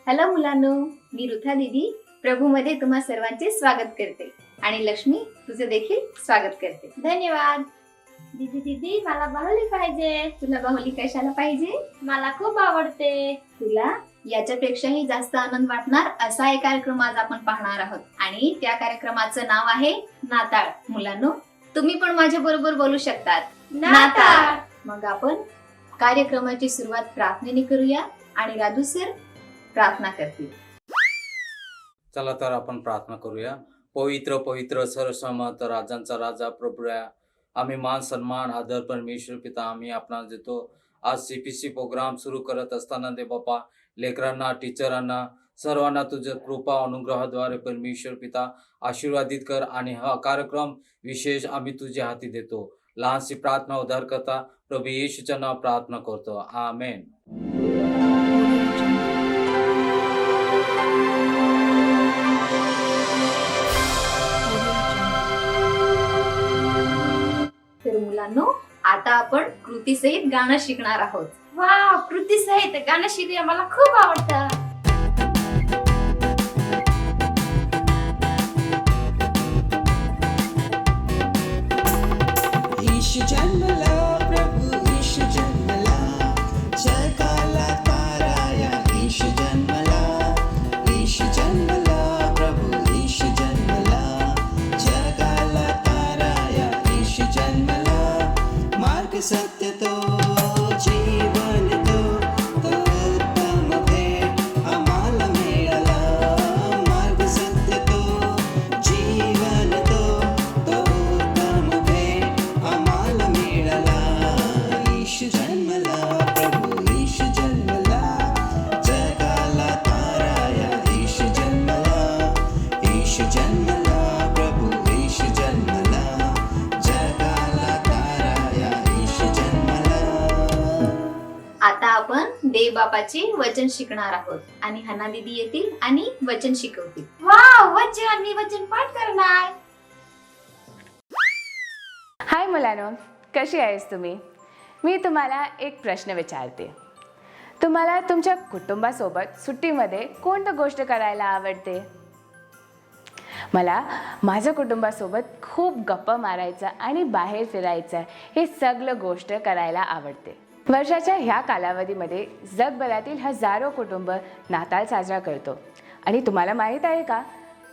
Hello मुलांनो, मी रुथा दीदी प्रभूमध्ये तुम्हा सर्वांचे स्वागत करते आणि लक्ष्मी तुझे देखील स्वागत करते. धन्यवाद. दीदी दीदी मला बाहुली पाहिजे. तुला बाहुली कशाला पाहिजे? मला खूप आवडते. तुला याच्यापेक्षाही जास्त आनंद वाटणार असा एक कार्यक्रम आज आपण पाहणार आहोत आणि त्या कार्यक्रमाचं नाव आहे नाताळ. मुलांनो, तुम्ही पण माझ्या बरोबर बोलू शकतात. नाताळ. मग आपण कार्यक्रमाची सुरुवात प्रार्थनेने करूया आणि राधू सर प्रार्थना करतील. चला तर आपण प्रार्थना करूया. पवित्र पवित्र सर्वसमर्थ राजांचा राजा प्रभूया, आम्ही मान सन्मान आदर परमेश्वर पिता आम्ही आपणास देतो. आज CPC प्रोग्राम सुरू करत असताना दे बापा, लेकरांना, टीचरांना, सर्वांना तुझ्या कृपा अनुग्रहाद्वारे परमेश्वर पिता आशीर्वादित कर आणि हा कार्यक्रम विशेष आम्ही तुझ्या हाती देतो. लहानशी प्रार्थना उद्धार करता प्रभू येशूच्या नाव प्रार्थना करतो. आमेन. तर मुलांनो, आता आपण कृतीसहित गाणं शिकणार आहोत. वाव, कृती सहित गाणं शिकूया. मला खूप आवडतं. ईश जन्मला प्रभू ईश जन्मला, जगाला ताराया ईश जन्मला. ईश जन्मला प्रभू ईश जन्मला, जगाला ताराया ईश जन्मला. मार्ग सत्य तो जीवन तो उत्तम भेट आम्हाला मिळाला. मार्ग सत्य तो जीवन तो उत्तम भेट आम्हाला मिळाला. ईश जन्मला प्रभू ईश जन्मला, जगाला ताराया ईश जन्मला. ईश जन्मला प्रभू ईश जन्मला, जगाला ताराया ईश जन्मला. आता आपण देव बापाचे वचन शिकणार आहोत आणि हना दीदी येतील आणि वचन शिकवतील. वाव, वचन. मी वचन पाठ करणार. हाय मुलांनो, कशी आहेस तुम्ही? मी तुम्हाला एक प्रश्न विचारते. तुम्हाला तुमच्या कुटुंबासोबत सुट्टीमध्ये कोणती गोष्ट करायला आवडते? मला माझ्या कुटुंबासोबत खूप गप्पा मारायचं आणि बाहेर फिरायचं हे सगळं गोष्ट करायला आवडते. वर्षाच्या ह्या कालावधीमध्ये जगभरातील हजारो कुटुंब नाताळ साजरा करतो आणि तुम्हाला माहीत आहे का,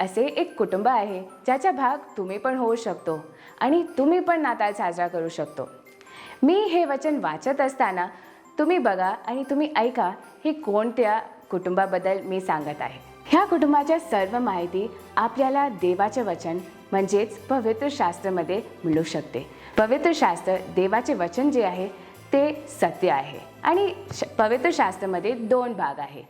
असे एक कुटुंब आहे ज्याचा भाग तुम्ही पण होऊ शकतो आणि तुम्ही पण नाताळ साजरा करू शकतो. मी हे वचन वाचत असताना तुम्ही बघा आणि तुम्ही ऐका हे कोणत्या कुटुंबाबद्दल मी सांगत आहे. ह्या कुटुंबाच्या सर्व माहिती आपल्याला देवाचे वचन म्हणजेच पवित्र शास्त्रामध्ये मिळू शकते. पवित्र शास्त्र देवाचे वचन जे आहे ते सत्य आहे आणि पवित्र शास्त्रामध्ये 2 भाग आहे,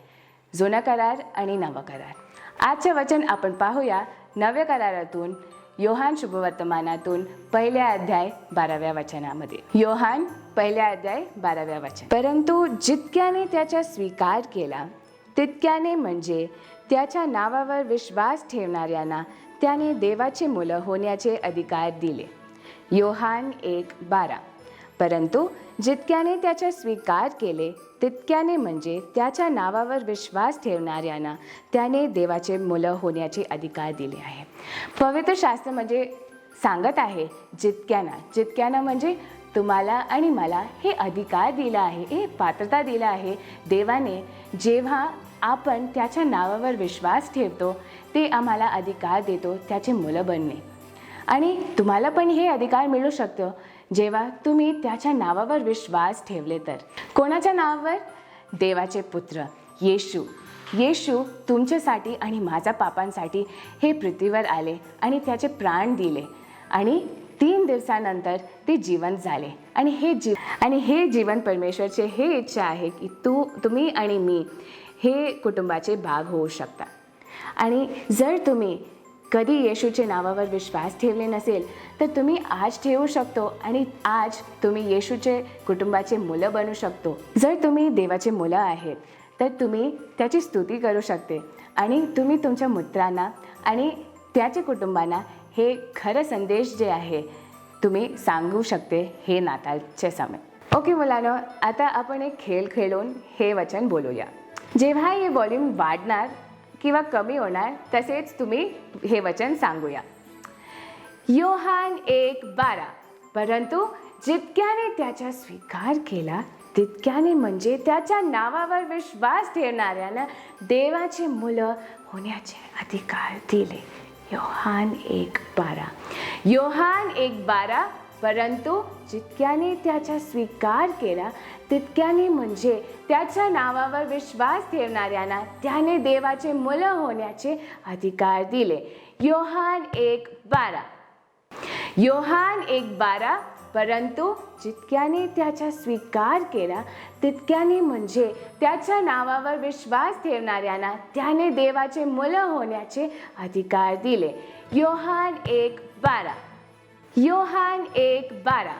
जुना करार आणि नवा करार. आजचे वचन आपण पाहूया नव्या करारातून, योहान शुभवर्तमानातून 1 अध्याय 12व्या वचनामध्ये. योहान 1 अध्याय 12व्या वचन. परंतु जितक्याने त्याचा स्वीकार केला तितक्याने म्हणजे त्याच्या नावावर विश्वास ठेवणाऱ्यांना त्याने देवाची मुलं होण्याचे अधिकार दिले. योहान 1:12. परंतु जितक्याने त्याचा स्वीकार केले तितक्याने म्हणजे त्याच्या नावावर विश्वास ठेवणाऱ्यांना त्याने देवाचे मुलं होण्याचे अधिकार दिले आहे. पवित्र शास्त्र म्हणजे सांगत आहे जितक्यानं म्हणजे तुम्हाला आणि मला हे अधिकार दिला आहे, हे पात्रता दिला आहे देवाने. जेव्हा आपण त्याच्या नावावर विश्वास ठेवतो ते आम्हाला अधिकार देतो त्याचे मुलं बनणे. आणि तुम्हाला पण हे अधिकार मिळू शकतो जेव्हा तुम्ही त्याच्या नावावर विश्वास ठेवले तर. कोणाच्या नावावर? देवाचे पुत्र येशू तुमच्यासाठी आणि माझ्या पापांसाठी हे पृथ्वीवर आले आणि त्याचे प्राण दिले आणि 3 दिवसानंतर ते जिवंत झाले. आणि हे जीवन परमेश्वरचे हे इच्छा आहे की तुम्ही आणि मी हे कुटुंबाचे भाग होऊ शकता. आणि जर तुम्ही कधी येशूच्या नावावर विश्वास ठेवले नसेल तर तुम्ही आज ठेवू शकतो आणि आज तुम्ही येशूचे कुटुंबाचे मुलं बनू शकतो. जर तुम्ही देवाचे मुलं आहेत तर तुम्ही त्याची स्तुती करू शकते आणि तुम्ही तुमच्या मित्रांना आणि त्याच्या कुटुंबांना हे खरं संदेश जे आहे तुम्ही सांगू शकते हे नाताळचे समय. ओके मुलांनो, आता आपण एक खेळ खेळून हे वचन बोलूया. जेव्हा हे व्हॉल्यूम वाढणार किंवा कमी होणार तसेच तुम्ही हे वचन सांगूया. योहान 1:12 परंतु जितक्याने त्याचा स्वीकार केला तितक्याने म्हणजे त्याच्या नावावर विश्वास ठेवणाऱ्यांना देवाचे मुलं होण्याचे अधिकार दिले. योहान 1:12 योहान 1:12 परंतु जितक्याने त्याचा स्वीकार केला तितक्याने म्हणजे त्याच्या नावावर विश्वास ठेवणाऱ्यांना त्याने देवाचे मुलं होण्याचे अधिकार दिले. योहान 1:12 योहान 1:12 परंतु जितक्याने त्याचा स्वीकार केला तितक्याने म्हणजे त्याच्या नावावर विश्वास ठेवणाऱ्यांना त्याने देवाचे मुलं होण्याचे अधिकार दिले. योहान 1:12 योहान 1:12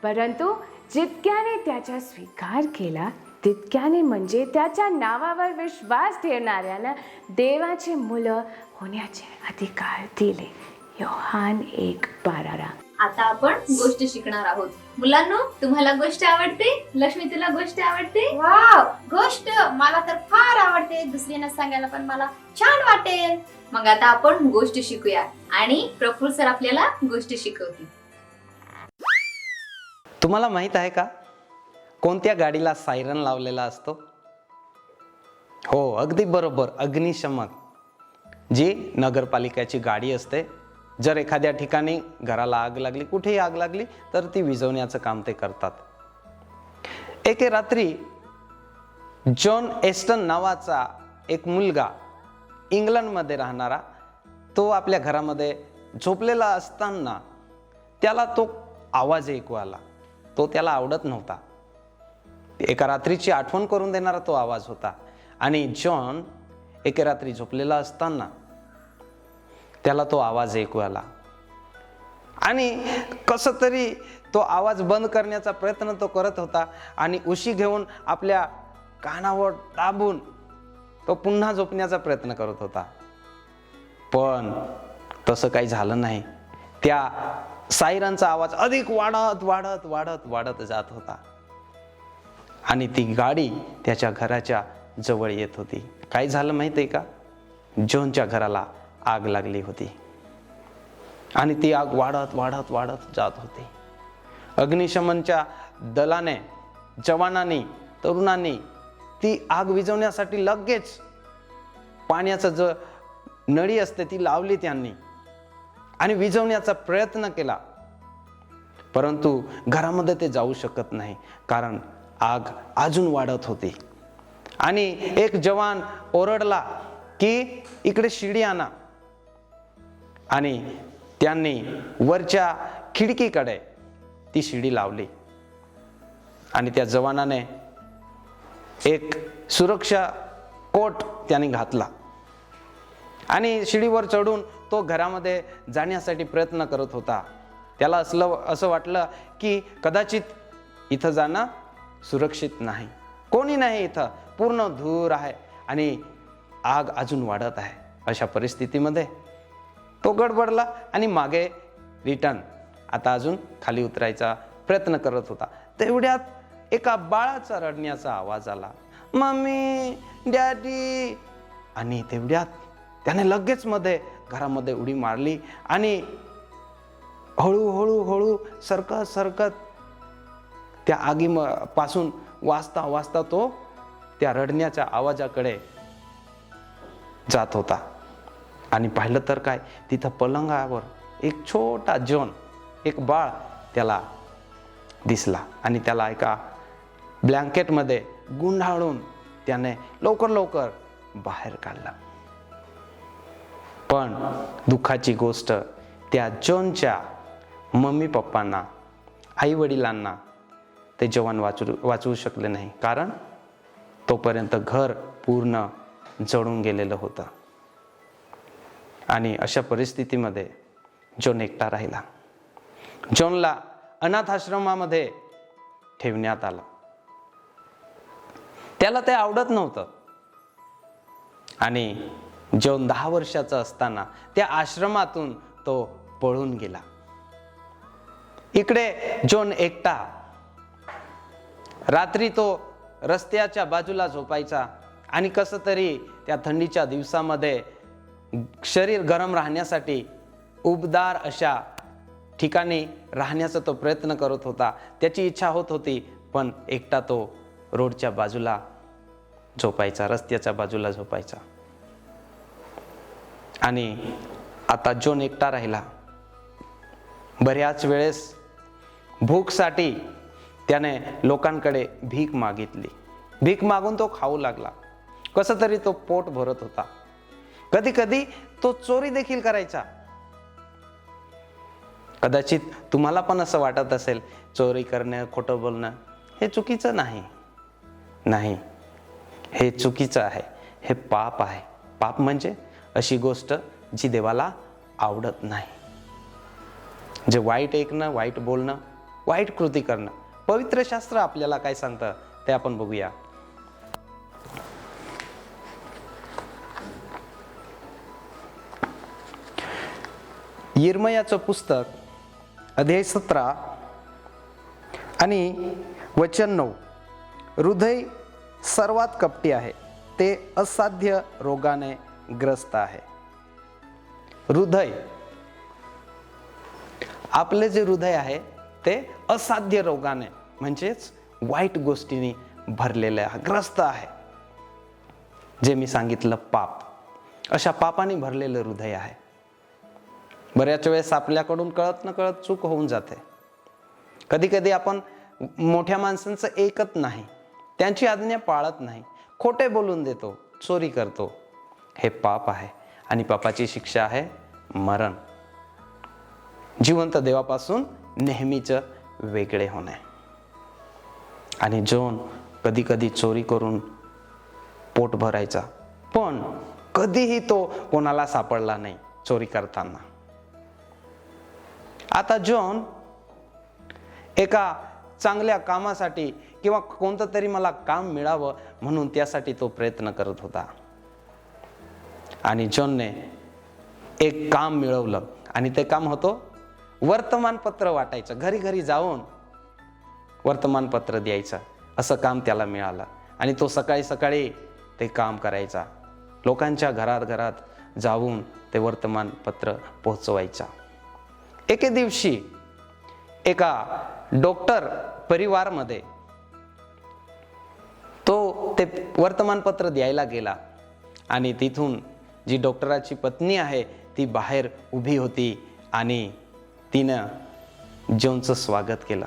परंतु जितक्याने त्याचा स्वीकार केला तितक्याने म्हणजे त्याच्या नावावर विश्वास ठेवणाऱ्यांना देवाचे मुलं होण्याचे अधिकार दिले. योहान 1:12. आता आपण गोष्ट शिकणार आहोत. मुलांनो, तुम्हाला गोष्ट आवडते? लक्ष्मी, तुला गोष्ट आवडते? वाव, गोष्ट मला तर फार आवडते. दुसऱ्यांना सांगायला पण मला छान वाटेल. मग आता आपण गोष्ट शिकूया आणि प्रफुल्ल सर आपल्याला गोष्ट शिकवतील. तुम्हाला माहित आहे का कोणत्या गाडीला सायरन लावलेला असतो? हो, अगदी बरोबर, अग्निशमन. जी नगरपालिकेची गाडी असते, जर एखाद्या ठिकाणी घराला आग लागली, कुठेही आग लागली तर ती विझवण्याचं काम ते करतात. एके रात्री जॉन एस्टन नावाचा एक मुलगा, इंग्लंडमध्ये राहणारा, तो आपल्या घरामध्ये झोपलेला असताना त्याला तो आवाज ऐकू आला. तो त्याला आवडत नव्हता. एका रात्रीची आठवण करून देणारा तो आवाज होता. आणि जॉन एके रात्री झोपलेला असताना त्याला तो आवाज ऐकू आला आणि कसं तरी तो आवाज बंद करण्याचा प्रयत्न तो करत होता आणि उशी घेऊन आपल्या कानावर दाबून तो पुन्हा झोपण्याचा प्रयत्न करत होता. पण तसं काही झालं नाही. त्या सायरनचा आवाज अधिक वाढत वाढत वाढत वाढत जात होता आणि ती गाडी त्याच्या घराच्या जवळ येत होती. काय झालं माहिती आहे का? जॉनच्या घराला आग लागली होती आणि ती आग वाढत वाढत वाढत जात होती. अग्निशमनच्या दलाने, जवानांनी, तरुणांनी ती आग विझवण्यासाठी लगेच पाण्याचं जो नळी असते ती लावली त्यांनी आणि विझवण्याचा प्रयत्न केला. परंतु घरामध्ये ते जाऊ शकत नाही, कारण आग अजून वाढत होती. आणि एक जवान ओरडला की इकडे शिडी आणा. आणि त्यांनी वरच्या खिडकीकडे ती शिडी लावली आणि त्या जवानाने एक सुरक्षा कोट त्याने घातला आणि शिडीवर चढून तो घरामध्ये जाण्यासाठी प्रयत्न करत होता. त्याला असं वाटलं की कदाचित इथं जाणं सुरक्षित नाही, कोणी नाही इथं, पूर्ण धूर आहे आणि आग अजून वाढत आहे. अशा परिस्थितीमध्ये तो गडबडला आणि मागे रिटर्न, आता अजून खाली उतरायचा प्रयत्न करत होता. तेवढ्यात एका बाळाचा रडण्याचा आवाज आला, मम्मी, डॅडी. आणि तेवढ्यात त्याने लगेच मध्ये घरामध्ये उडी मारली आणि हळूहळू हळू सरकत सरकत त्या आगीपासून वाचता वाचता तो त्या रडण्याच्या आवाजाकडे जात होता. आणि पाहिलं तर काय, तिथं पलंगावर एक छोटा जॉन, एक बाळ त्याला दिसला आणि त्याला एका ब्लँकेटमध्ये गुंडाळून त्याने लवकर लवकर बाहेर काढला. पण दुःखाची गोष्ट, त्या जॉनच्या मम्मी पप्पांना, आई वडिलांना ते जवान वाचवू शकले नाही, कारण तोपर्यंत घर पूर्ण जळून गेलेलं होतं. आणि अशा परिस्थितीमध्ये जॉन एकटा राहिला. जॉनला अनाथ आश्रमामध्ये ठेवण्यात आलं. त्याला ते आवडत नव्हतं आणि जॉन 10 वर्षाचा असताना त्या आश्रमातून तो पळून गेला. इकडे जॉन एकटा रात्री तो रस्त्याच्या बाजूला झोपायचा आणि कसं तरी त्या थंडीच्या दिवसामध्ये शरीर गरम राहण्यासाठी उबदार अशा ठिकाणी राहण्याचा तो प्रयत्न करत होता. त्याची इच्छा होत होती, पण एकटा तो रोडच्या बाजूला झोपायचा, रस्त्याच्या बाजूला झोपायचा. आणि आता जॉन एकटा राहिला. बऱ्याच वेळेस भूकसाठी त्याने लोकांकडे भीक मागितली. भीक मागून तो खाऊ लागला. कसं तरी तो पोट भरत होता. कधी कधी तो चोरी देखील करायचा. कदाचित तुम्हाला पण असं वाटत असेल, चोरी करणं, खोटं बोलणं हे चुकीचं नाही, हे चुकीचं आहे, हे पाप आहे. पाप म्हणजे अशी गोष्ट जी देवाला आवडत नाही. जे वाईट ऐकणं, वाईट बोलणं, वाईट कृती करणं. पवित्र शास्त्र आपल्याला काय सांगतं ते आपण बघूया. यिर्मयाचं पुस्तक अध्याय 17 आणि वचन 9. हृदय सर्वात कपटी आहे, ते असाध्य रोगाने ग्रस्त आहे. हृदय, आपले जे हृदय आहे ते असाध्य रोगाने म्हणजेच वाईट गोष्टींनी भरलेले आहे, ग्रस्त आहे. जे मी सांगितलं पाप, अशा पापाने भरलेलं हृदय आहे. बऱ्याच वेळेस आपल्याकडून कळत न कळत चूक होऊन जाते. कधी कधी आपण मोठ्या माणसांचं ऐकत नाही, त्यांची आज्ञा पाळत नाही, खोटे बोलून देतो, चोरी करतो. हे पाप आहे आणि पापाची शिक्षा आहे मरण, जिवंत देवापासून नेहमीच वेगळे होणे. आणि जॉन कधी कधी चोरी करून पोट भरायचा, पण कधीही तो कोणाला सापडला नाही चोरी करताना. आता जॉन एका चांगल्या कामासाठी किंवा कोणतं तरी मला काम मिळावं म्हणून त्यासाठी तो प्रयत्न करत होता. आणि जॉनने एक काम मिळवलं आणि ते काम होतं वर्तमानपत्र वाटायचं. घरी घरी जाऊन वर्तमानपत्र द्यायचं, असं काम त्याला मिळालं. आणि तो सकाळी सकाळी ते काम करायचा. लोकांच्या घरात जाऊन ते वर्तमानपत्र पोहोचवायचा. एके दिवशी एका डॉक्टर परिवारमध्ये तो ते वर्तमानपत्र द्यायला गेला. आणि तिथून जी डॉक्टराची पत्नी आहे ती बाहेर उभी होती आणि तिनं जॉनचं स्वागत केलं.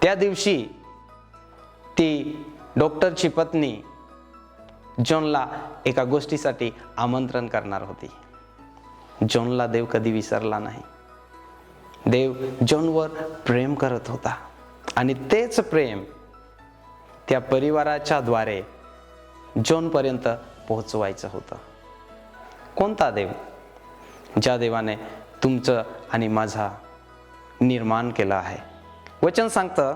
त्या दिवशी ती डॉक्टरची पत्नी जॉनला एका गोष्टीसाठी आमंत्रण करणार होती. जॉनला देव कधी विसरला नाही. देव जॉनवर प्रेम करत होता आणि तेच प्रेम त्या परिवाराच्या द्वारे जॉनपर्यंत पोहोचवायचं होतं. कोणता देव? ज्या देवाने तुमचं आणि माझा निर्माण केलं आहे. वचन सांगतं,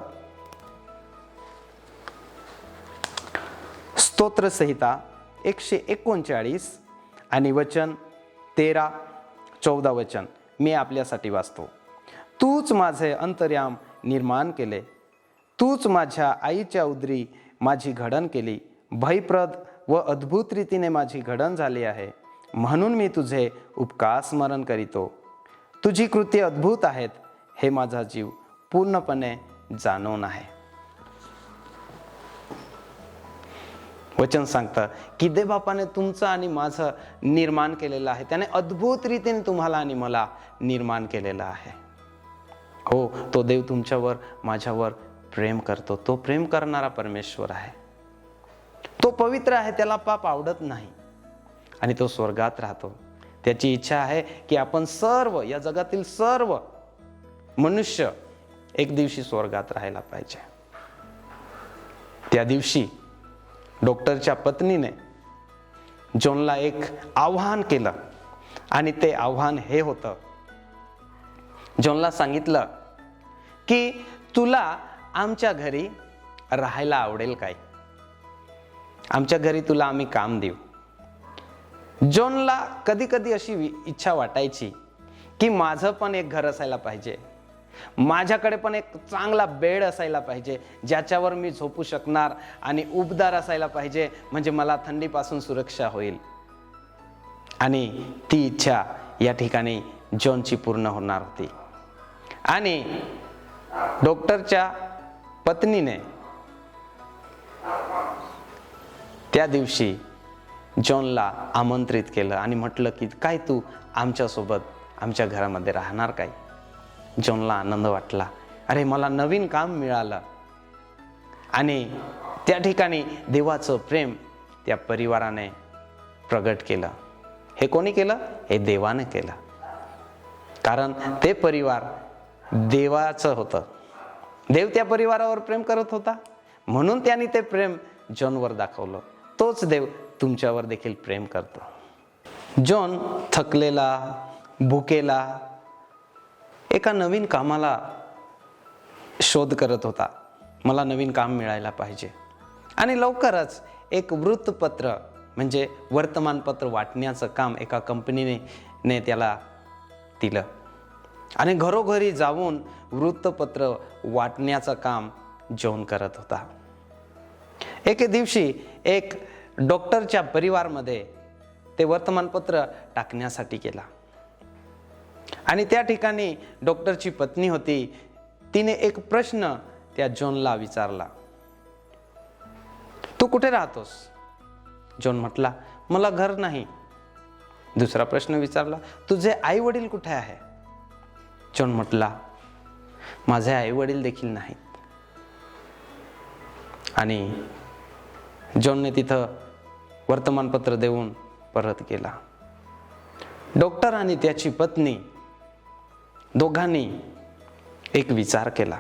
स्तोत्रसंहिता 139 आणि वचन 13-14 वचन मी आपल्यासाठी वाचतो. तूच माझे अंतर्याम निर्माण केले, तूच माझ्या आईच्या उदरी माझी घडण केली. भयप्रद व अद्भुत रीतीने माझी घडण झाली आहे, म्हणून मी तुझे उपकार स्मरण करीतो. तुझी कृत्ये अद्भुत आहेत, हे माझा जीव पूर्णपणे जाणून आहे. वचन सांगतं की देवबापाने तुमचं आणि माझं निर्माण केलेलं आहे. त्याने अद्भुत रीतीने तुम्हाला आणि मला निर्माण केलेलं आहे. हो, तो देव तुमच्यावर माझ्यावर प्रेम करतो. तो प्रेम करणारा परमेश्वर आहे. तो पवित्र आहे, त्याला पाप आवडत नाही आणि तो स्वर्गात राहतो. त्याची इच्छा आहे की आपण सर्व, या जगातील सर्व मनुष्य एक दिवशी स्वर्गात राहायला पाहिजे. त्या दिवशी डॉक्टरच्या पत्नीने जॉनला एक आव्हान केलं आणि ते आव्हान हे होतं. जॉनला सांगितलं की तुला आमच्या घरी राहायला आवडेल काय? आमच्या घरी तुला आम्ही काम देऊ. जॉनला कधी कधी अशी इच्छा वाटायची की माझं पण एक घर असायला पाहिजे, माझ्याकडे पण एक चांगला बेड असायला पाहिजे, ज्याच्यावर मी झोपू शकणार, आणि उबदार असायला पाहिजे, म्हणजे मला थंडीपासून सुरक्षा होईल. आणि ती इच्छा या ठिकाणी जॉनची पूर्ण होणार होती. आणि डॉक्टरच्या पत्नीने त्या दिवशी जॉनला आमंत्रित केलं आणि म्हटलं की काय तू आमच्यासोबत आमच्या घरामध्ये राहणार काय? जॉनला आनंद वाटला, अरे मला नवीन काम मिळालं. आणि त्या ठिकाणी देवाचं प्रेम त्या परिवाराने प्रगट केलं. हे कोणी केलं? हे देवाने केलं. कारण ते परिवार देवाचं होतं. देव त्या परिवारावर प्रेम करत होता, म्हणून त्याने ते प्रेम जॉनवर दाखवलं. तोच देव तुमच्यावर देखील प्रेम करतो. जॉन थकलेला, भुकेला एका नवीन कामाला शोध करत होता. मला नवीन काम मिळायला पाहिजे. आणि लवकरच एक वृत्तपत्र म्हणजे वर्तमानपत्र वाटण्याचं काम एका कंपनीने त्याला दिलं. आणि घरोघरी जाऊन वृत्तपत्र वाटण्याचं काम जॉन करत होता. एके दिवशी एक डॉक्टरच्या परिवारामध्ये ते वर्तमानपत्र टाकण्यासाठी गेला. आणि त्या ठिकाणी डॉक्टरची पत्नी होती. तिने एक प्रश्न त्या जॉनला विचारला, तू कुठे राहतोस? जॉन म्हटला, मला घर नाही. दुसरा प्रश्न विचारला, तुझे आई वडील कुठे आहे? जॉन म्हटला, माझे आई वडील देखील नाहीत. आणि जॉनने तिथं वर्तमानपत्र देऊन परत गेला. डॉक्टर आणि त्याची पत्नी दोघांनी एक विचार केला.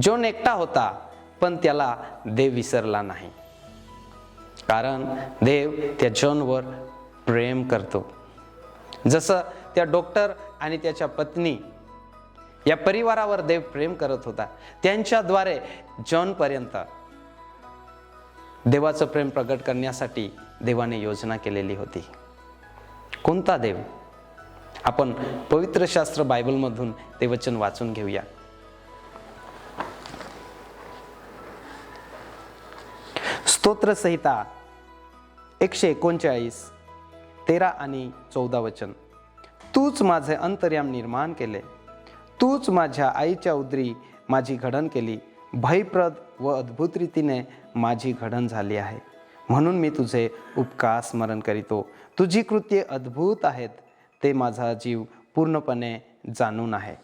जॉन एकटा होता, पण त्याला देव विसरला नाही. कारण देव त्या जॉनवर प्रेम करतो. जसं त्या डॉक्टर आणि त्याच्या पत्नी या परिवारावर देव प्रेम करत होता, त्यांच्याद्वारे जॉनपर्यंत देवाचं प्रेम प्रगट करण्यासाठी देवाने योजना केलेली होती. कोणता देव? आपण पवित्र शास्त्र बायबलमधून ते वचन वाचून घेऊया. स्तोत्रसंहिता 139 13 आणि 14 वचन. तूच माझे अंतर्याम निर्माण केले, तूच माझ्या आईच्या उदरी माझी घडण केली. भयप्रद व अद्भुत रीतीने माझी घडण झाली आहे, म्हणून मी तुझे उपकार स्मरण करीतो. तुझी कृत्ये अद्भुत आहेत, ते माझा जीव पूर्णपणे जाणून आहे.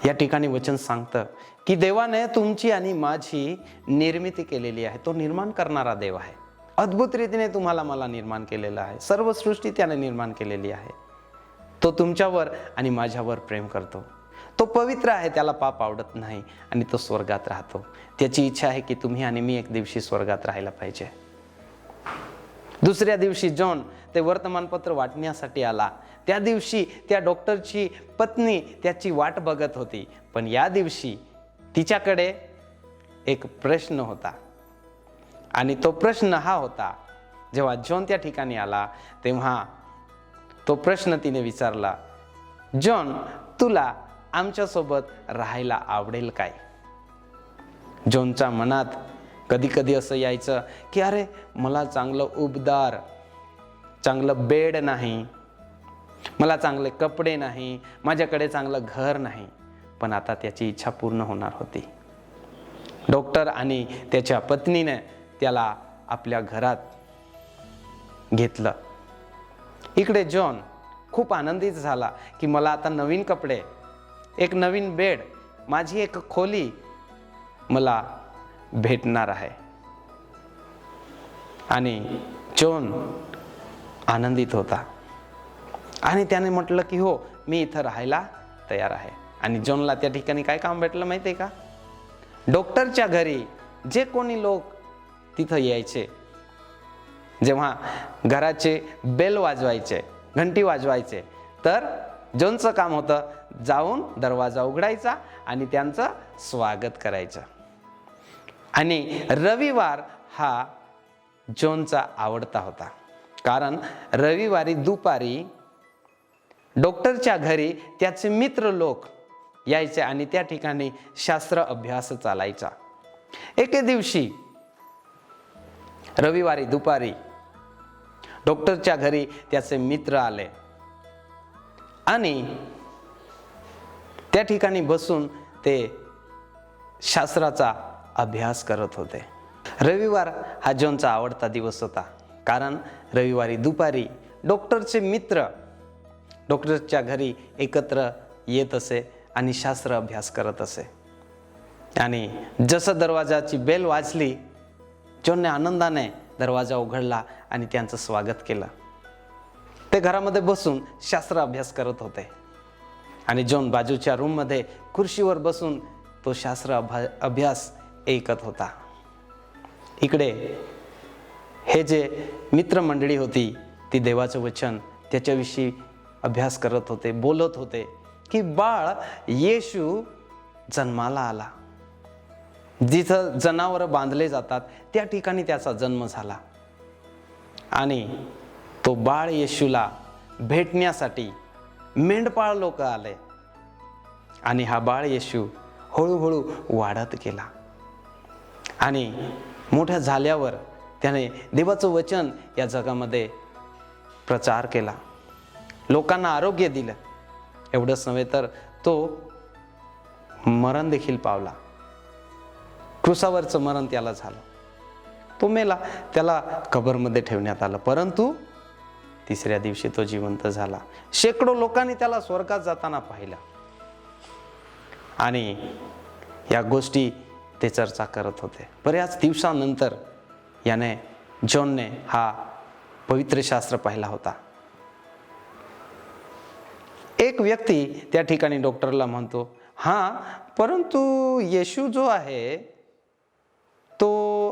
या ठिकाणी वचन सांगतं की देवाने तुमची आणि माझी निर्मिती केलेली आहे. तो निर्माण करणारा देव आहे. अद्भुत रीतीने तुम्हाला मला निर्माण केलेलं आहे. सर्व सृष्टी त्याने निर्माण केलेली आहे. तो तुमच्यावर आणि माझ्यावर प्रेम करतो. तो पवित्र आहे, त्याला पाप आवडत नाही आणि तो स्वर्गात राहतो. त्याची इच्छा आहे की तुम्ही आणि मी एक दिवशी स्वर्गात राहायला पाहिजे. दुसऱ्या दिवशी जॉन ते वर्तमानपत्र वाटण्यासाठी आला. त्या दिवशी त्या डॉक्टरची पत्नी त्याची वाट बघत होती. पण या दिवशी तिच्याकडे एक प्रश्न होता. आणि तो प्रश्न हा होता, जेव्हा जॉन त्या ठिकाणी आला तेव्हा तो प्रश्न तिने विचारला, जॉन, तुला आमच्यासोबत राहायला आवडेल काय? जॉनच्या मनात कधी कधी असं यायचं की अरे मला चांगलं उबदार, चांगलं बेड नाही, मला चांगले कपडे नाही, माझ्याकडे चांगलं घर नाही. पण आता त्याची इच्छा पूर्ण होणार होती. डॉक्टर आणि त्याच्या पत्नीने त्याला आपल्या घरात घेतलं. इकडे जॉन खूप आनंदित झाला की मला आता नवीन कपडे, एक नवीन बेड, माझी एक खोली मला भेटणार आहे. आणि जॉन आनंदित होता आणि त्याने म्हटलं की हो, मी इथं राहायला तयार आहे. आणि जॉनला त्या ठिकाणी काय काम भेटलं माहिती आहे का? डॉक्टरच्या घरी जे कोणी लोक तिथं यायचे, जेव्हा घराचे बेल वाजवायचे, घंटी वाजवायचे, तर जॉनचं काम होतं जाऊन दरवाजा उघडायचा आणि त्यांचं स्वागत करायचं. आणि रविवार हा जॉनचा आवडता होता, कारण रविवारी दुपारी डॉक्टरच्या घरी त्याचे मित्र लोक यायचे आणि त्या ठिकाणी शास्त्र अभ्यास चालायचा. एके दिवशी रविवारी दुपारी डॉक्टरच्या घरी त्याचे मित्र आले आणि त्या ठिकाणी बसून ते शास्त्राचा अभ्यास करत होते. रविवार हा जॉनचा आवडता दिवस होता, कारण रविवारी दुपारी डॉक्टरचे मित्र डॉक्टरच्या घरी एकत्र येत असे आणि शास्त्र अभ्यास करत असे. आणि जसं दरवाजाची बेल वाजली, जॉनने आनंदाने दरवाजा उघडला आणि त्यांचं स्वागत केलं. ते घरामध्ये बसून शास्त्र अभ्यास करत होते आणि जॉन बाजूच्या रूममध्ये खुर्चीवर बसून तो शास्त्र अभ्यास ऐकत होता. इकडे हे जे मित्रमंडळी होती ती देवाचं वचन त्याच्याविषयी अभ्यास करत होते, बोलत होते की बाळ येशू जन्माला आला. जिथं जनावरं बांधले जातात त्या ठिकाणी त्याचा जन्म झाला आणि तो बाळ येशूला भेटण्यासाठी मेंढपाळ लोक आले आणि हा बाळ येशू हळूहळू वाढत गेला आणि मोठ्या झाल्यावर त्याने देवाचं वचन या जगामध्ये प्रचार केला, लोकांना आरोग्य दिलं. एवढंच नव्हे तर तो मरण देखील पावला. क्रुसावरचं मरण त्याला झालं, तो मेला, त्याला कबरमध्ये ठेवण्यात आलं, परंतु तिसऱ्या दिवशी तो जिवंत झाला. शेकडो लोकांनी त्याला स्वर्गात जाताना पाहिलं आणि या गोष्टी ते चर्चा करत होते. बऱ्याच दिवसानंतर जॉनने हा पवित्र शास्त्र पाहिला होता. एक व्यक्ती त्या ठिकाणी डॉक्टरला म्हणतो, हां, परंतु येशू जो आहे तो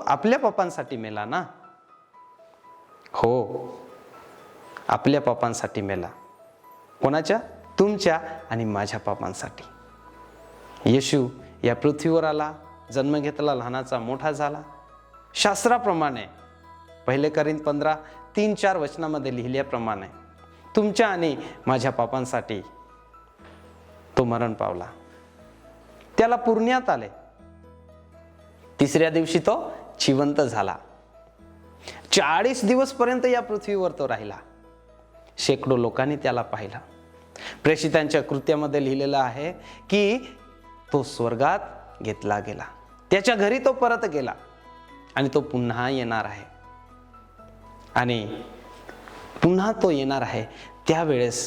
आपल्या पापांसाठी मेला ना? हो, आपल्या पापांसाठी मेला. कोणाच्या? तुमच्या आणि माझ्या पापांसाठी. येशू या पृथ्वीवर आला, जन्म घेतला, लहानाचा मोठा झाला. शास्त्राप्रमाणे 1 कोरिंथ 15:3-4 वचनामध्ये लिहिल्याप्रमाणे तुमच्या आणि माझ्या पापांसाठी तो मरण पावला. त्याला पुरण्यात आले. तिसऱ्या दिवशी तो जिवंत झाला. 40 दिवसपर्यंत या पृथ्वीवर तो राहिला. शेकडो लोकांनी त्याला पाहिलं. प्रेषितांच्या कृत्यामध्ये लिहिलेलं आहे की तो स्वर्गात घेतला गेला. त्याच्या घरी तो परत गेला आणि तो पुन्हा येणार आहे. आणि पुन्हा तो येणार आहे, त्यावेळेस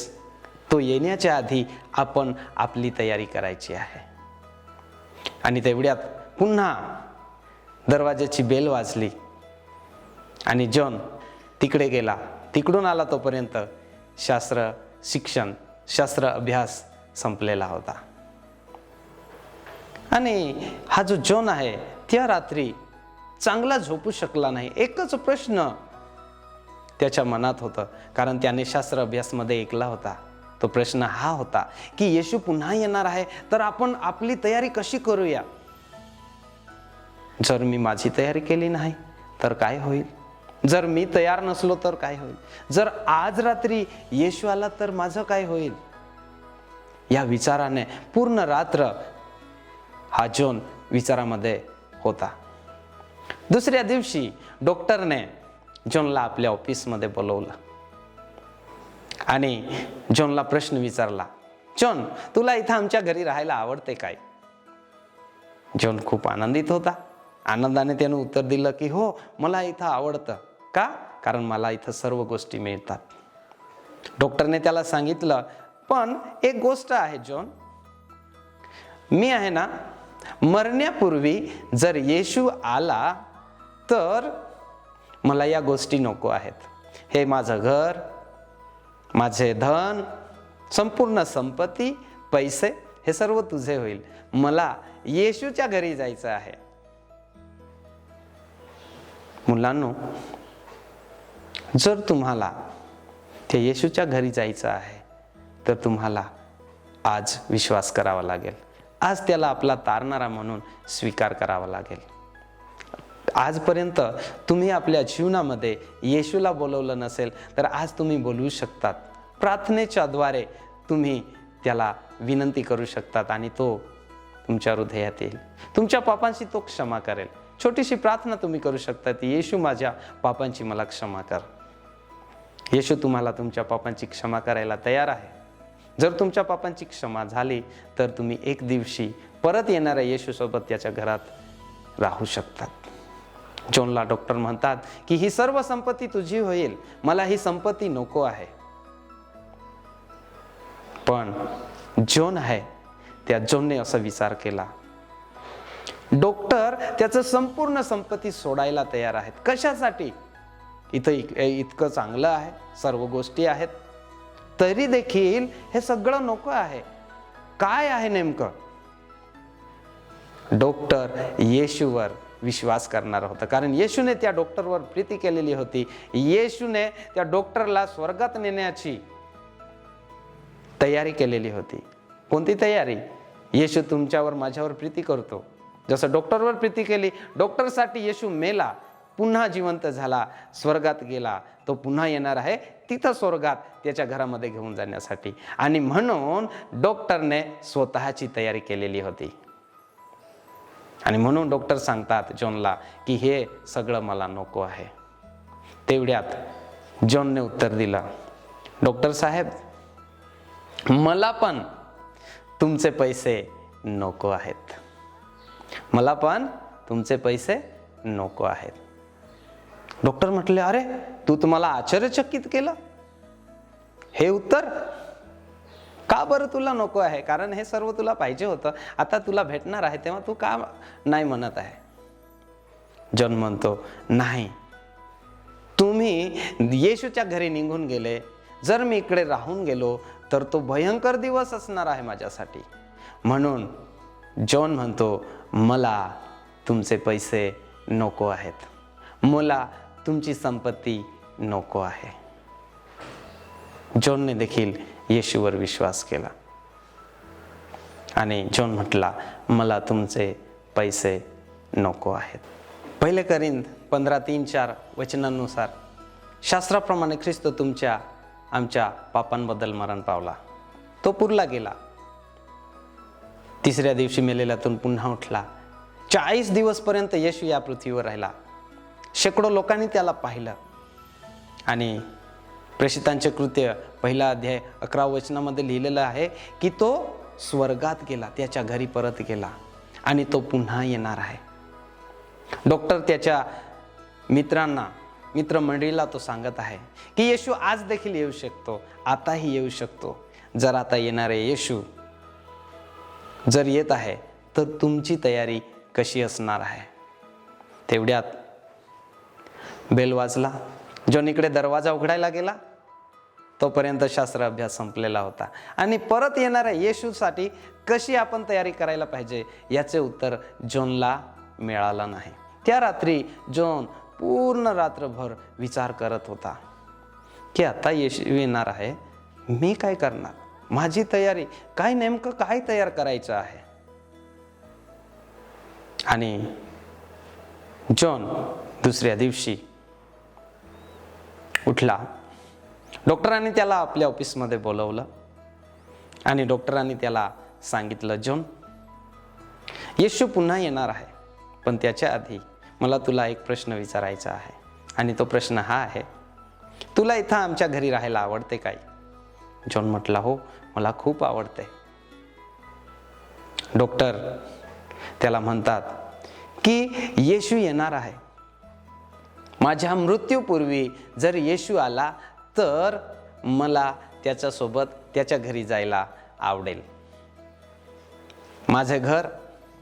तो येण्याच्या आधी आपण आपली तयारी करायची आहे. आणि तेवढ्यात पुन्हा दरवाजाची बेल वाजली आणि जॉन तिकडे गेला. तिकडून आला तोपर्यंत शास्त्र अभ्यास संपलेला होता. आणि हा जो जॉन आहे त्या रात्री चांगला झोपू शकला नाही. एकच प्रश्न त्याच्या मनात होतं, कारण त्याने शास्त्र अभ्यासमध्ये ऐकला होता. तो प्रश्न हा होता की येशू पुन्हा येणार आहे, तर आपण आपली तयारी कशी करूया? जर मी माझी तयारी केली नाही तर काय होईल? जर मी तयार नसलो तर काय होईल? जर आज रात्री येशू आला तर माझं काय होईल? या विचाराने पूर्ण रात्र हा जॉन विचारामध्ये होता. दुसऱ्या दिवशी डॉक्टरने जॉनला आपल्या ऑफिसमध्ये बोलवलं आणि जॉनला प्रश्न विचारला, जॉन, तुला इथं आमच्या घरी राहायला आवडते काय? जॉन खूप आनंदित होता. आनंदाने त्यानं उत्तर दिलं की हो, मला इथं आवडतं. का? कारण मला इथं सर्व गोष्टी मिळतात. डॉक्टरने त्याला सांगितलं, पण एक गोष्ट आहे जॉन, मी आहे ना, मरण्यापूर्वी जर येशू आला तर मला या गोष्टी नको आहेत. हे माझं घर, माझे धन, संपूर्ण संपत्ती, पैसे, हे सर्व तुझे होईल. मला येशूच्या घरी जायचं आहे. मुलांनो, जर तुम्हाला त्या येशूच्या घरी जायचं आहे तर तुम्हाला आज विश्वास करावा लागेल. आज त्याला आपला तारणारा म्हणून स्वीकार करावा लागेल. आजपर्यंत तुम्ही आपल्या जीवनामध्ये येशूला बोलवलं नसेल तर आज तुम्ही बोलवू शकतात. प्रार्थनेच्या द्वारे तुम्ही त्याला विनंती करू शकतात आणि तो तुमच्या हृदयात येईल. तुमच्या पापांची तो क्षमा करेल. छोटीशी प्रार्थना तुम्ही करू शकता ती, येशू माझ्या पापांची मला क्षमा कर. येशू तुम्हाला तुमच्या पापांची क्षमा करायला तयार आहे. जर तुमच्या पापांची क्षमा झाली तर तुम्ही एक दिवशी परत येणाऱ्या येशूसोबत त्याच्या घरात राहू शकतात. जॉनला डॉक्टर म्हणतात की ही सर्व संपत्ती तुझी होईल, मला ही संपत्ती नको आहे. पण जॉन आहे त्या जॉनने असा विचार केला. डॉक्टर त्याचं संपूर्ण संपत्ती सोडायला तयार आहेत. कशासाठी? इथं इतकं चांगलं आहे, सर्व गोष्टी आहेत, तरी देखील हे सगळं नको आहे. काय आहे नेमकं? डॉक्टर येशूवर विश्वास करणार होता, कारण येशूने त्या डॉक्टरवर प्रीती केलेली होती. येशूने त्या डॉक्टरला स्वर्गात नेण्याची तयारी केलेली होती. कोणती तयारी? येशू तुमच्यावर माझ्यावर प्रीती करतो. जसं डॉक्टरवर प्रीती केली, डॉक्टरसाठी येशू मेला, पुन्हा जिवंत झाला, स्वर्गात गेला, तो पुन्हा येणार आहे तिथं स्वर्गात त्याच्या घरामध्ये घेऊन जाण्यासाठी. आणि म्हणून डॉक्टरने स्वतःची तयारी केलेली होती. आणि म्हणून डॉक्टर सांगतात जॉनला की हे सगळं मला नको आहे. तेवढ्यात जॉनने उत्तर दिलं, डॉक्टर साहेब, मला पण तुमचे पैसे नको आहेत. मला पण तुमचे पैसे नको आहेत. डॉक्टर म्हटले, अरे तू तुम्हाला आश्चर्यचकित केलं. हे उत्तर का बरं तुला नको आहे? कारण हे सर्व तुला पाहिजे होतं, आता तुला भेटणार आहे, तेव्हा तू का नाही म्हणत आहे? जॉन म्हणतो, नाही, तुम्ही येशूच्या घरी निघून गेले. जर मी इकडे राहून गेलो तर तो भयंकर दिवस असणार आहे माझ्यासाठी. म्हणून जॉन म्हणतो, मला तुमचे पैसे नको आहेत, मला तुमची संपत्ती नको आहे. जॉनने देखील येशूवर विश्वास केला आणि जॉन म्हटला, मला तुमचे पैसे नको आहेत. 1 कोरिंथ 15:3-4 वचनांनुसार शास्त्राप्रमाणे ख्रिस्त आमच्या पापांबद्दल मरण पावला, तो पुरला गेला, तिसऱ्या दिवशी मेलेल्यातून पुन्हा उठला. 40 दिवसपर्यंत येशू या पृथ्वीवर राहिला. शेकडो लोकांनी त्याला पाहिलं. आणि प्रेषितांचे कृत्य 1 अध्याय 11 वचनामध्ये लिहिलेलं आहे की तो स्वर्गात गेला, त्याच्या घरी परत गेला आणि तो पुन्हा येणार आहे. डॉक्टर त्याच्या मित्रमंडळीला तो सांगत आहे की येशू आज देखील येऊ शकतो, आताही येऊ शकतो. जर आता येणारे येशू जर येत आहे तर तुमची तयारी कशी असणार आहे? तेवढ्यात बेल वाजला. जॉन इकडे दरवाजा उघडायला गेला, तोपर्यंत शास्त्र अभ्यास संपलेला होता. आणि परत येणाऱ्या येशूसाठी कशी आपण तयारी करायला पाहिजे याचे उत्तर जॉनला मिळालं नाही. त्या रात्री जॉन पूर्ण रात्रभर विचार करत होता की आता येशू येणार आहे, मी काय करणार, माझी तयारी काय, नेमकं काय तयार करायचं आहे. आणि जॉन दुसऱ्या दिवशी उठला. डॉक्टरांनी त्याला आपल्या ऑफिसमध्ये बोलवलं आणि डॉक्टरांनी त्याला सांगितलं, जॉन, येशू पुन्हा येणार आहे, पण त्याच्या आधी मला तुला एक प्रश्न विचारायचा आहे. आणि तो प्रश्न हा आहे, तुला इथं आमच्या घरी राहायला आवडते काय? जॉन म्हटला, हो, मला खूप आवडते. डॉक्टर त्याला म्हणतात की येशू येणार आहे, माझ्या मृत्यूपूर्वी जर येशू आला तर मला त्याच्यासोबत त्याच्या घरी जायला आवडेल. माझे घर,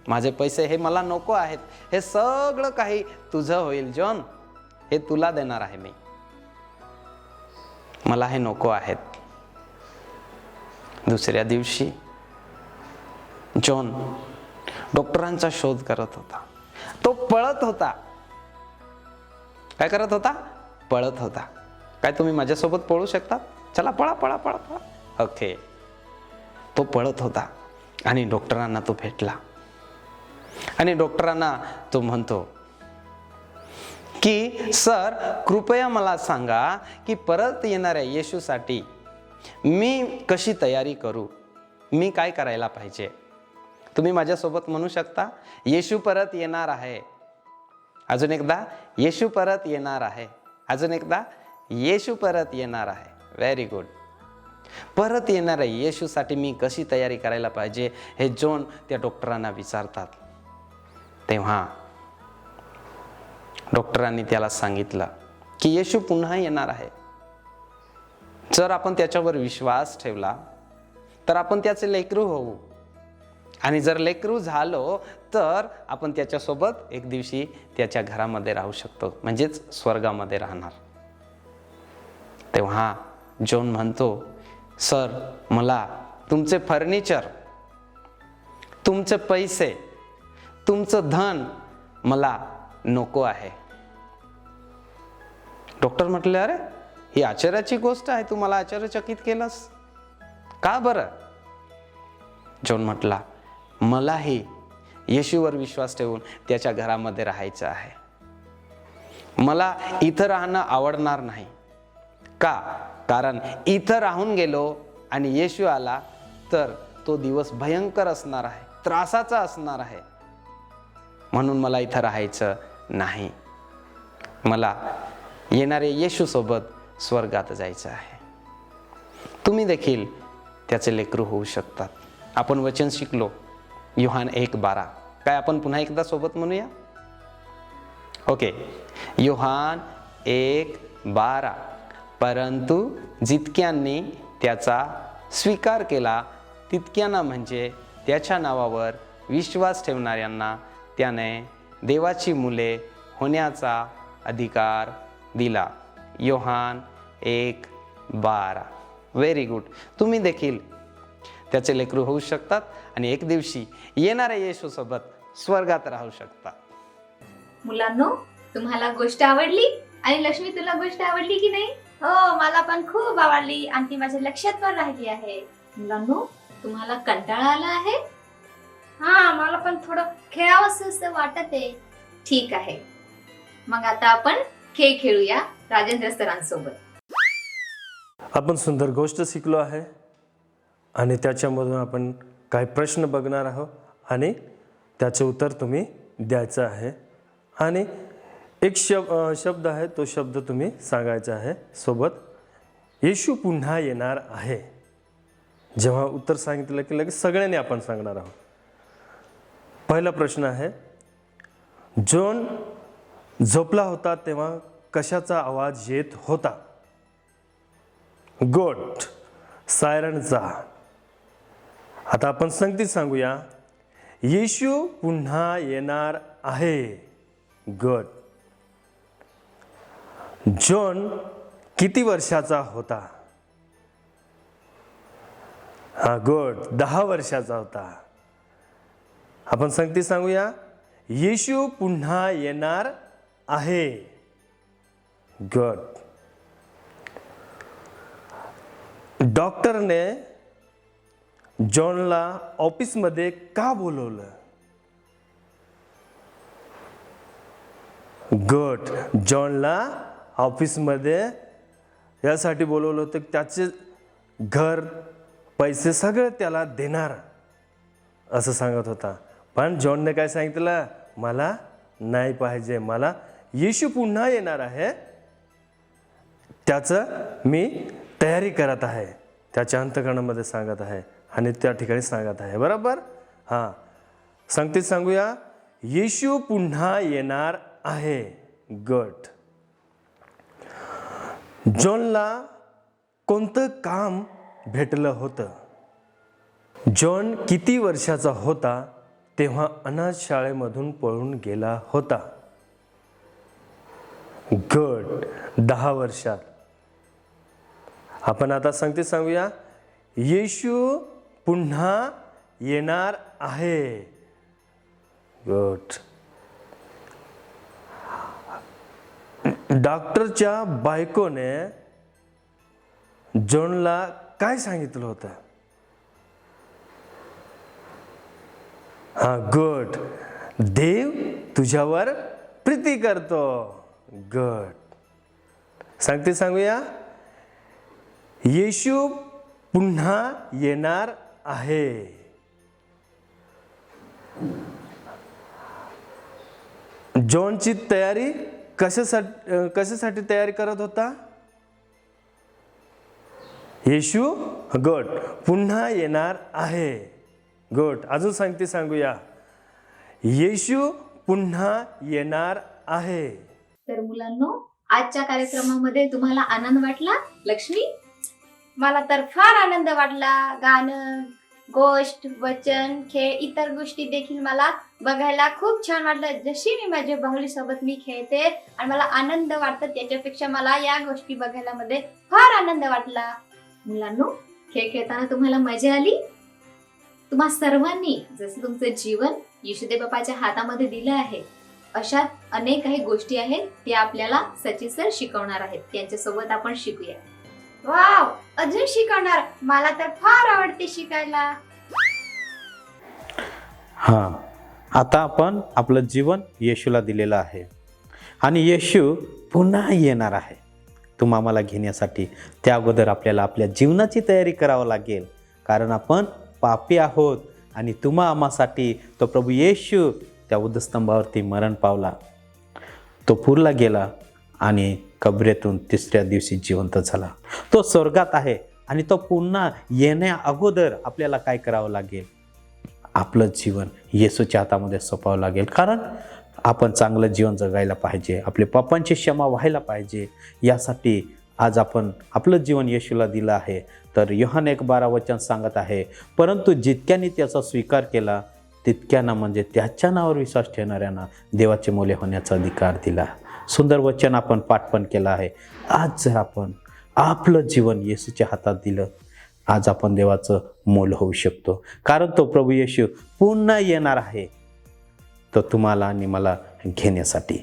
माझे पैसे हे मला नको आहेत, हे सगळं काही तुझं होईल जॉन, हे तुला देणार आहे मी, मला हे नको आहेत. दुसऱ्या दिवशी जॉन डॉक्टरांचा शोध करत होता. तो पळत होता. काय करत होता? पळत होता. काय तुम्ही माझ्यासोबत पळू शकता? चला पळा पळा पळा पळा. ओके. तो पळत होता आणि डॉक्टरांना तो भेटला. आणि डॉक्टरांना तो म्हणतो, की सर कृपया मला सांगा की परत येणाऱ्या येशूसाठी मी कशी तयारी करू, मी काय करायला पाहिजे. तुम्ही माझ्यासोबत म्हणू शकता, येशू परत येणार आहे. अजून एकदा, येशू परत येणार आहे. अजून एकदा, येशू परत येणार आहे. Very good. परत येणाऱ्या येशूसाठी मी कशी तयारी करायला पाहिजे हे जॉन त्या डॉक्टरांना विचारतात. तेव्हा डॉक्टरांनी त्याला सांगितलं की येशू पुन्हा येणार आहे. जर आपण त्याच्यावर विश्वास ठेवला तर आपण त्याचे लेकरू होऊ, आणि जर लेकरू झालो तर आपण त्याच्यासोबत एक दिवशी त्याच्या घरामध्ये राहू शकतो, म्हणजेच स्वर्गामध्ये राहणार. तेव्हा जॉन म्हणतो, सर मला तुमचे फर्निचर, तुमचे पैसे, तुमचं धन मला नको आहे. डॉक्टर म्हटले, अरे ही आश्चर्याची गोष्ट आहे, तू मला आश्चर्यचकित केलंस का बरं? जॉन म्हटला, मलाही येशूवर विश्वास ठेवून त्याच्या घरामध्ये राहायचं आहे. मला इथं राहणं आवडणार नाही. का? कारण इथं राहून गेलो आणि येशू आला तर तो दिवस भयंकर असणार आहे, त्रासाचा असणार आहे. म्हणून मला इथं राहायचं नाही. मला येणारे येशूसोबत स्वर्गात जायचं आहे. तुम्ही देखील त्याचे लेकरू होऊ शकतात. आपण वचन शिकलो योहान 1:12. काय आपण पुन्हा एकदा सोबत म्हणूया? ओके. योहान 1:12. परंतु जितक्यांनी त्याचा स्वीकार केला तितक्यांना, म्हणजे त्याच्या नावावर विश्वास ठेवणाऱ्यांना, त्याने देवाची मुले होण्याचा अधिकार दिला. योहान 1:12. Very good. तुम्ही देखील त्याचे लेकरू होऊ शकतात आणि एक दिवशी येणाऱ्या येशूसोबत स्वर्गात राहू शकता. मुलांनो, तुम्हाला गोष्ट आवडली? आणि लक्ष्मी, तुला गोष्ट आवडली की नाही? हो, मला पण खूप आवडली आणि ती माझ्या लक्षात पण राहिली आहे. मुलांनो, तुम्हाला कंटाळा आला आहे? हा, मला पण थोडं खेळावंसं वाटत आहे. ठीक आहे, मग आता आपण खेळ खेळूया राजेंद्र सरांसोबत. आपण सुंदर गोष्ट शिकलो आहे आणि त्याच्यामधून आपण काही प्रश्न बघणार आहोत आणि त्याचे उत्तर तुम्ही द्यायचं आहे. आणि एक शब्द आहे, तो शब्द तुम्ही सांगायचा आहे सोबत. येशू पुन्हा येणार आहे. जेव्हा उत्तर सांगितलं की लगेच सगळ्यांनी आपण सांगणार आहोत. पहिला प्रश्न आहे, जॉन झोपला होता तेव्हा कशाचा आवाज येत होता? गोट, सायरनचा. आता आपण संगतीत सांगूया, येशू पुन्हा येणार आहे. गुड. जॉन किती वर्षाचा होता? हा, गुड, 10 वर्षाचा होता. आपण संगतीत सांगूया, येशू पुन्हा येणार आहे. गुड. डॉक्टरने जॉनला ऑफिसमध्ये का बोलवलं? गुड. जॉनला ऑफिसमध्ये यासाठी बोलवलं होतं की त्याचे घर, पैसे सगळं त्याला देणार असं सांगत होता. पण जॉनने काय सांगितलं? मला नाही पाहिजे, मला येशू पुन्हा येणार आहे, त्याचं मी तयारी करत आहे, त्याच्या अंतःकरणामध्ये सांगत आहे आणि त्या ठिकाणी सांगत आहे. बरोबर. हां, संगतीत सांगूया, येशू पुन्हा येणार आहे. गुड. जॉनला कोणतं काम भेटलं होतं? जॉन किती वर्षाचा होता तेव्हा अनाथ शाळेमधून पळून गेला होता? गुड. 10 वर्षात. आपण आता संगतीत सांगूया, येशू पुन्हा येणार आहे. गुड. डॉक्टरच्या बायकोने जॉनला काय सांगितलं होतं? हा, गुड. देव तुझ्यावर प्रीती करतो. गुड. सांगूया. येशू पुन्हा येणार आहे. जॉनची तयारी कशासाठी तयारी करत होता? येशू गुड पुन्हा येणार आहे. गुड. अजून सांगूया. येशू पुन्हा येणार आहे. तर मुलांनो, आजच्या कार्यक्रमामध्ये तुम्हाला आनंद वाटला? लक्ष्मी? मला तर फार आनंद वाटला. गाणं, गोष्ट, वचन, खेळ, इतर गोष्टी देखील मला बघायला खूप छान वाटलं. जशी मी माझ्या बाहुलीसोबत मी खेळते आणि मला आनंद वाटतं, त्याच्यापेक्षा मला या गोष्टी बघायला मध्ये फार आनंद वाटला. मुलांनो, खेळ खेळताना तुम्हाला मजा आली? तुम्हा सर्वांनी जसं तुमचं जीवन येशूदेव बाप्पाच्या हातामध्ये दिलं आहे, अशा अनेक काही गोष्टी आहेत त्या आपल्याला सचिन सर शिकवणार आहेत. त्यांच्यासोबत आपण शिकूया. वाव, अजून शिकवणार? मला तर फार आवडते शिकायला. हां, आता आपण आपलं जीवन येशूला दिलेलं आहे आणि येशू पुन्हा येणार आहे तुम्हा मला घेण्यासाठी. त्या अगोदर आपल्याला आपल्या जीवनाची तयारी करावं लागेल, कारण आपण पापी आहोत आणि तुम्हा आम्हासाठी तो प्रभू येशू त्या उद्धस्तंभावरती मरण पावला, तो पुरला गेला आणि कबरेतून तिसऱ्या दिवशी जिवंत झाला. तो स्वर्गात आहे आणि तो पुन्हा येण्या अगोदर आपल्याला काय करावं लागेल? आपलं जीवन येशूच्या हातामध्ये सोपावं लागेल, कारण आपण चांगलं जीवन जगायला पाहिजे, आपले पापांची क्षमा व्हायला पाहिजे. यासाठी आज आपण आपलं जीवन येशूला दिलं आहे. तर योहान 1:12 वचन सांगत आहे, परंतु जितक्यांनी त्याचा स्वीकार केला तितक्यांना, म्हणजे त्याच्या नावावर विश्वास ठेवणाऱ्यांना देवाचे मुले होण्याचा अधिकार दिला. सुंदर वचन आपण पाठ पण केलं आहे. आज जर आपण आपलं जीवन येशूच्या हातात दिलं, आज आपण देवाचं मोल होऊ शकतो, कारण तो प्रभू येशू पुन्हा येणार आहे, तो तुम्हाला आणि मला घेण्यासाठी.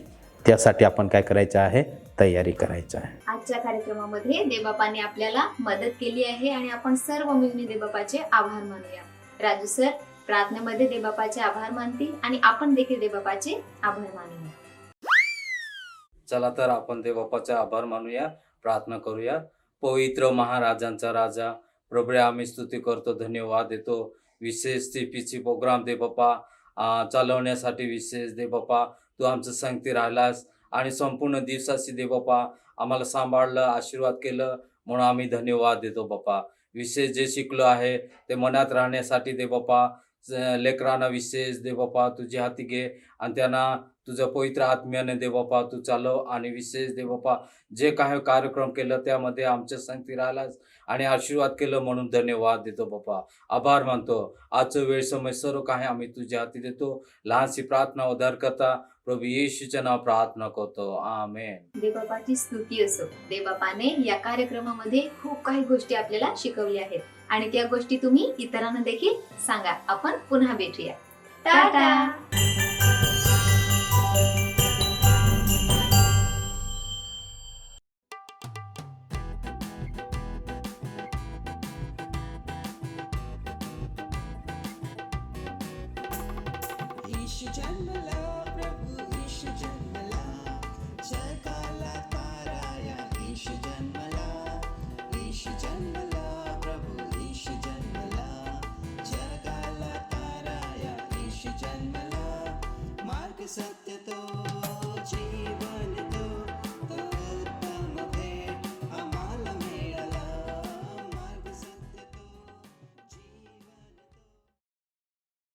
त्यासाठी आपण काय करायचं आहे? तयारी करायचं आहे. आजच्या कार्यक्रमामध्ये देवबापाने आपल्याला मदत केली आहे आणि आपण सर्व मिळून देवबापाचे आभार मानूया. राजू सर प्रार्थनेमध्ये देवबापाचे आभार मानतील आणि आपण देखील देवबापाचे आभार मानूया. चला तर आपण देवबापाचे आभार मानूया, प्रार्थना करूया. पवित्र महाराजांचा राजा प्रभू, आम्ही स्तुती करतो, धन्यवाद देतो. विशेष CPC प्रोग्राम देवबापा चालवण्यासाठी विशेष देवबापा तू आमचं संगती राहिलास आणि संपूर्ण दिवसाची देवबापा आम्हाला सांभाळलं, आशीर्वाद केलं, म्हणून आम्ही धन्यवाद देतो बापा. विशेष जे शिकलो आहे ते मनात राहण्यासाठी देवबापा लेकरांना विशेष देवबापा तुझ्या हाती घे आणि त्यांना तुझं पवित्र आत्म्याने देवबापा तू चालव. आणि विशेष देवबापा जे काही कार्यक्रम केलं त्यामध्ये आमच्या संगती राहिलास आणि आशीर्वाद केलं, म्हणून धन्यवाद देतो बापा, आभार मानतो. आजचं वेळ समय सर्व काही आम्ही तुझ्या हाती देतो. लहानशी प्रार्थना उद्धार करता प्रभू येशूचं नाव प्रार्थना करतो, आमेन. देवबापाची स्तुती असो. देवबापाने या कार्यक्रमामध्ये खूप काही गोष्टी आपल्याला शिकवल्या आहेत आणि त्या गोष्टी तुम्ही इतरांना देखील सांगा. आपण पुन्हा भेटूया. टाटा. ईशु जन्मला, प्रभु ईशु जन्मला, जगाला ताराया ईशु जन्मला. ईशु जन्मला, प्रभु ईशु जन्मला, जगाला ताराया ईशु जन्मला. मार्ग सत्य